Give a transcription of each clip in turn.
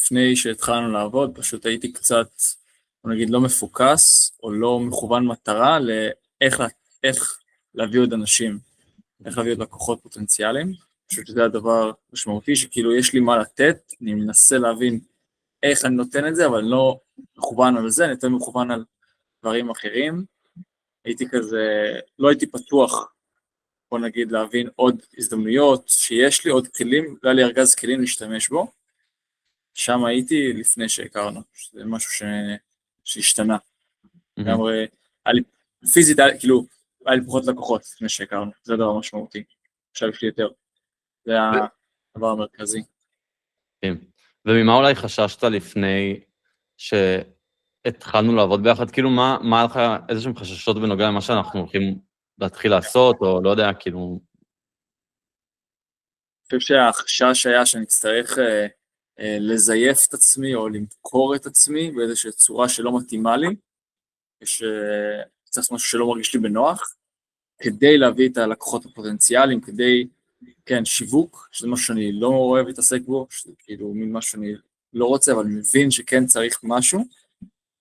לפני שהתחלנו לעבוד, פשוט הייתי קצת, בוא נגיד, לא מפוקס, או לא מכוון מטרה, לאיך להביא עוד אנשים, איך להביא עוד לקוחות פוטנציאליים. פשוט זה הדבר משמעותי, שכאילו יש לי מה לתת, אני מנסה להבין איך אני נותן את זה, אבל לא מכוון על זה, אני יותר מכוון על דברים אחרים. הייתי כזה, לא הייתי פתוח, בוא נגיד, להבין עוד הזדמנויות, שיש לי עוד כלים, לא היה לי ארגז כלים להשתמש בו, שם הייתי לפני שהכרנו, זה משהו שהשתנה. גם היה לי, פיזית, כאילו, היה לי פחות לקוחות לפני שהכרנו, זה דבר משמעותי, עכשיו יש לי יותר, זה הדבר המרכזי. וממה אולי חששת לפני שהתחלנו לעבוד ביחד, כאילו מה היה לך איזשהם חששות בנוגע למה שאנחנו הולכים להתחיל לעשות, או לא יודע, כאילו... אני חושב שהחשש היה שאני אצטרך לזייף את עצמי, או למכור את עצמי באיזושהי צורה שלא מתאימה לי, צריך משהו שלא מרגיש לי בנוח, כדי להביא את הלקוחות הפוטנציאליים, כדי, כן, שיווק, שזה משהו שאני לא אוהב להתעסק בו, שזה כאילו מין משהו שאני לא רוצה, אבל אני מבין שכן צריך משהו,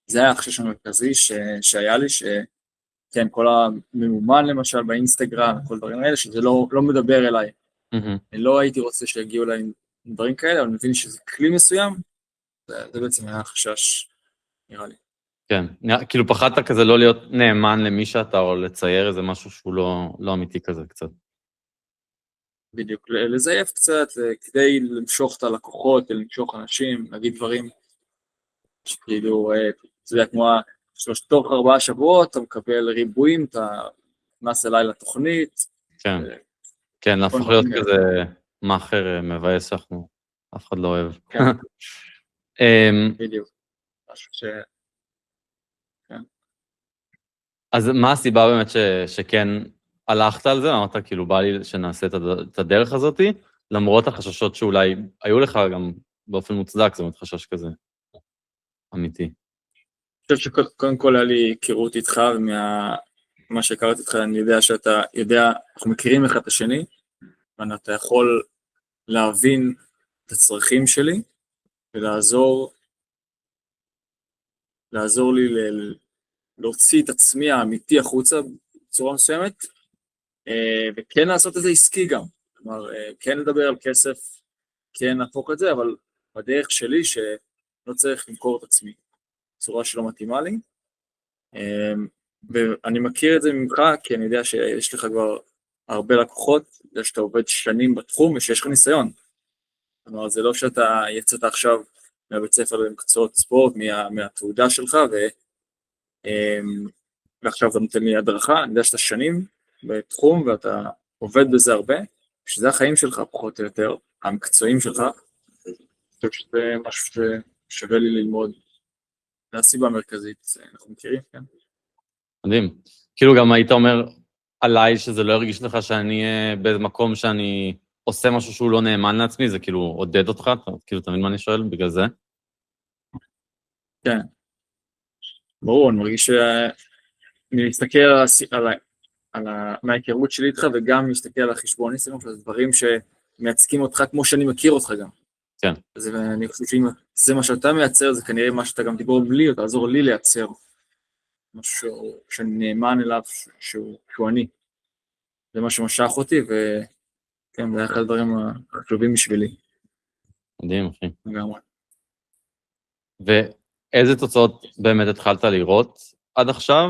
זה היה החשש המרכזי שהיה לי, שכן, כל הממומן למשל באינסטגרם, כל דברים האלה, שזה לא מדבר אליי. אני לא הייתי רוצה שיגיעו אליי עם דברים כאלה, אבל אני מבין שזה כלי מסוים, זה בעצם היה החשש, נראה לי. כן, כאילו פחדת כזה לא להיות נאמן למי שאתה, או לצייר איזה משהו שהוא לא אמיתי כזה קצת. בדיוק, לזייף קצת, כדי למשוך את הלקוחות, למשוך אנשים, להגיד דברים, שכאילו, זה יודע, כמו תוך 4 שבועות, אתה מקבל ריבועים, אתה נכנס אליי לתוכנית. כן, להפוך להיות כזה מאחר מבאס שאנחנו, אף אחד לא אוהב. כן, בדיוק, משהו ש... אז מה הסיבה באמת שכן הלכת על זה? אמרת, כאילו, בא לי שנעשה את הדרך הזאת, למרות החששות שאולי היו לך גם באופן מוצדק, זאת אומרת, חשש כזה אמיתי. אני חושב שקודם כל היה לי היכרות איתך, ומה שהכרתי איתך, אני יודע שאתה יודע, אנחנו מכירים אחד את השני, ואתה יכול להבין את הצרכים שלי, ולעזור לי להוציא את עצמי האמיתי החוצה בצורה מסוימת, וכן לעשות את זה עסקי גם, כלומר, כן לדבר על כסף, כן להפוך את זה, אבל בדרך שלי שלא צריך למכור את עצמי, בצורה שלא מתאימה לי, ואני מכיר את זה ממך, כי אני יודע שיש לך כבר הרבה לקוחות, יודע שאתה עובד שנים בתחום ושיש לך ניסיון, כלומר, זה לא שאתה יצאת עכשיו מהבית ספר למקצועות ספורט, מהתעודה שלך, ועכשיו אתה נותן לי הדרכה, אני יודע שאתה שנים בתחום, ואתה עובד בזה הרבה, שזה החיים שלך פחות או יותר, המקצועיים שלך, אני חושב שזה משהו ששווה לי ללמוד, זה הסיבה המרכזית, אנחנו מכירים, כן? מדהים. כאילו גם היית אומר עליי שזה לא הרגיש לך שאני במקום שאני עושה משהו שהוא לא נאמן לעצמי, זה כאילו עודד אותך, כאילו תמיד מה אני שואל בגלל זה? כן. ברור, אני מרגיש שאני מסתכל מההיכרות שלי איתך, וגם מסתכל על החשבון אינסטגרם, שזה דברים שמייצגים אותך כמו שאני מכיר אותך גם. כן. אז אני חושב שאם זה מה שאתה מייצר, זה כנראה מה שאתה גם תגרום לי, או תעזור לי לייצר. משהו שאני נאמן אליו, שהוא אני. זה מה שמשך אותי, וכן, זה אחד הדברים החשובים בשבילי. מדהים, אחי. לגמרי. ואיזה תוצאות באמת התחלת לראות עד עכשיו?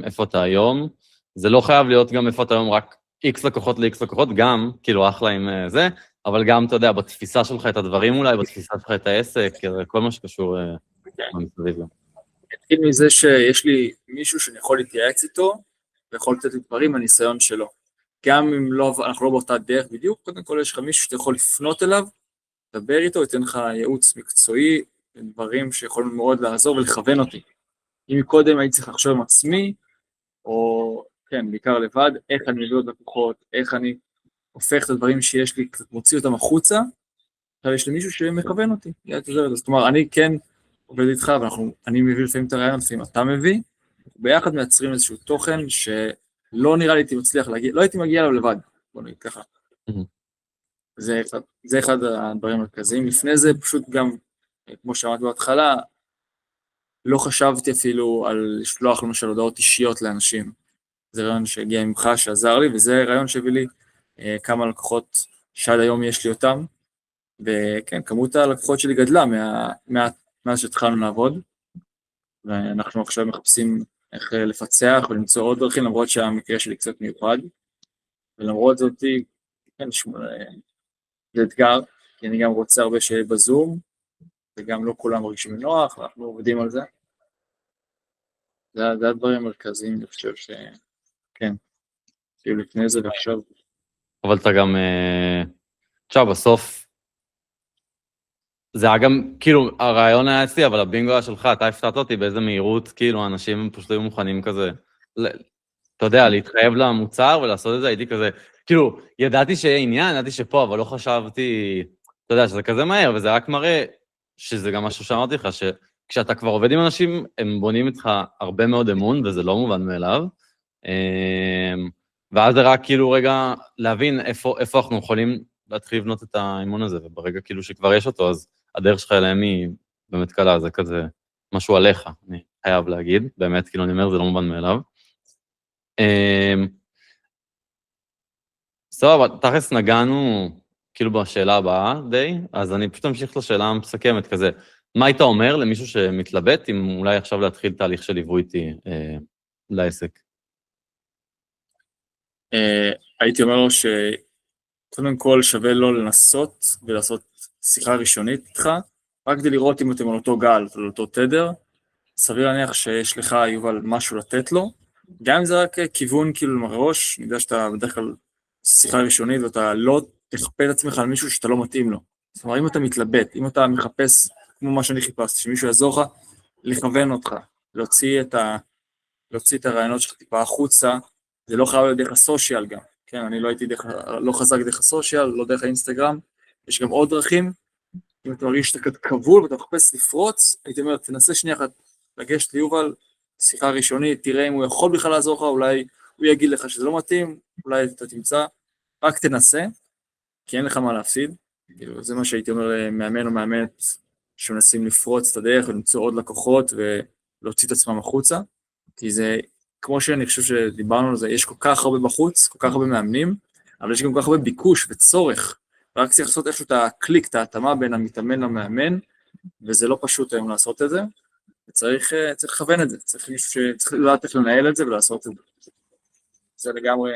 איפה אתה היום? זה לא חייב להיות גם איפה אתה היום רק X לקוחות ל-X לקוחות, גם, כאילו אחלה עם זה, אבל גם, אתה יודע, בתפיסה שלך את הדברים אולי, בתפיסה שלך את העסק, כל מה שקשור במסביב. נתחיל מזה שיש לי מישהו שאני יכול להתייעץ איתו, ויכול לתת לי דברים מהניסיון שלו. גם אם אנחנו לא באותה דרך בדיוק, קודם כל יש לך מישהו שאתה יכול לפנות אליו, לדבר איתו, ייתן לך ייעוץ מקצועי, דברים שיכולים מאוד לעזור ולכוון אותי. אם קודם הייתי צריך לחשוב עם עצמי, או כן, בעיקר לבד, איך אני מביא עוד לקוחות, איך אני הופך את הדברים שיש לי, קצת מוציא אותם החוצה, עכשיו יש לי מישהו שמכוון אותי. זאת אומרת, אני כן עובד איתך, ואני מביא לפעמים את הרעיון, לפעמים אתה מביא, ביחד מייצרים איזשהו תוכן שלא נראה לי הייתי מצליח להגיע, לא הייתי מגיע אליו לבד, בוא נגיד ככה. זה אחד הדברים המרכזיים. לפני זה פשוט גם כמו שאמרתי בהתחלה, לא חשבתי אפילו על לשלוח למשל הודעות אישיות לאנשים. זה רעיון שהגיע ממך, שעזר לי, וזה רעיון שהביא לי כמה לקוחות שעד היום יש לי אותם, וכן, כמות הלקוחות שלי גדלה מאז שהתחלנו לעבוד, ואנחנו עכשיו מחפשים איך לפצח ולמצוא עוד דרכים, למרות שהמקרה שלי קצת מיוחד, ולמרות זאת, כן, זה אתגר, כי אני גם רוצה הרבה שיהיה בזום, וגם לא כולם מרגישים נוח, ואנחנו עובדים על זה. זה הדברים המרכזיים, אני חושב שכן, כאילו לפני זה ועכשיו. אבל אתה גם, עכשיו בסוף, זה היה גם, כאילו, הרעיון היה אצלי, אבל הבינגו היה שלך, אתה הפתעת אותי באיזה מהירות, כאילו, אנשים פשוט היו מוכנים כזה, אתה יודע, להתחייב למוצר ולעשות את זה, הייתי כזה, כאילו, ידעתי שיהיה עניין, ידעתי שפה, אבל לא חשבתי, אתה יודע, שזה כזה מהר, וזה רק מראה, שזה גם משהו שאמרתי לך, שכשאתה כבר עובד עם אנשים, הם בונים איתך הרבה מאוד אמון, וזה לא מובן מאליו, ואז זה רק כאילו רגע להבין איפה אנחנו יכולים להתחיל לבנות את האמון הזה, וברגע כאילו שכבר יש אותו, אז הדרך שלך אליהם היא באמת קלה, זה כזה משהו עליך, אני חייב להגיד, באמת, כאילו אני אומר, זה לא מובן מאליו. סבבה, תכלס נגענו כאילו בשאלה הבאה די, אז אני פשוט אמשיך לשאלה המסכמת כזה, מה היית אומר למישהו שמתלבט, אם אולי עכשיו להתחיל תהליך של ליווי איתי לעסק? הייתי אומר לו שקודם כל שווה לו לנסות ולעשות שיחה ראשונית איתך, רק כדי לראות אם אתם על אותו גל ועל אותו תדר, סביר להניח שיש לך, יובל, משהו לתת לו, גם אם זה רק כיוון כאילו מראש, אני יודע שאתה בדרך כלל שיחה ראשונית ואתה לא תכפה את עצמך על מישהו שאתה לא מתאים לו. זאת אומרת, אם אתה מתלבט, אם אתה מחפש, כמו מה שאני חיפשתי, שמישהו יעזור לך, לכוון אותך, להוציא את הרעיונות שלך טיפה החוצה, זה לא חייב להיות דרך הסושיאל גם, כן, אני לא חזק דרך הסושיאל, לא דרך האינסטגרם, יש גם עוד דרכים, אם אתה מרגיש שאתה כבול ואתה מחפש לפרוץ, הייתי אומר, תנסה שנייה אחת לגשת ליובל, שיחה ראשונית, תראה אם הוא יכול בכלל לעזור לך, אולי הוא יגיד לך שזה לא מתאים, אולי אתה תמצא, רק תנסה, כי אין לך מה להפסיד, זה מה שהייתי אומר למאמן או מאמנת, שמנסים לפרוץ את הדרך ולמצוא עוד לקוחות ולהוציא את עצמם החוצה, כי זה, כמו שאני חושב שדיברנו על זה, יש כל כך הרבה בחוץ, כל כך הרבה מאמנים, אבל יש גם כל כך הרבה ביקוש וצורך, רק צריך לעשות איכשהו את הקליק, את ההתאמה בין המתאמן למאמן, וזה לא פשוט היום לעשות את זה, וצריך לכוון את זה, צריך לדעת איך לנהל את זה ולעשות את זה. זה לגמרי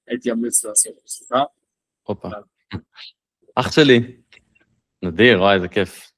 הייתי אמליץ לעשות, סליחה. הופה. אח שלי, נדיר, וואי, זה כיף.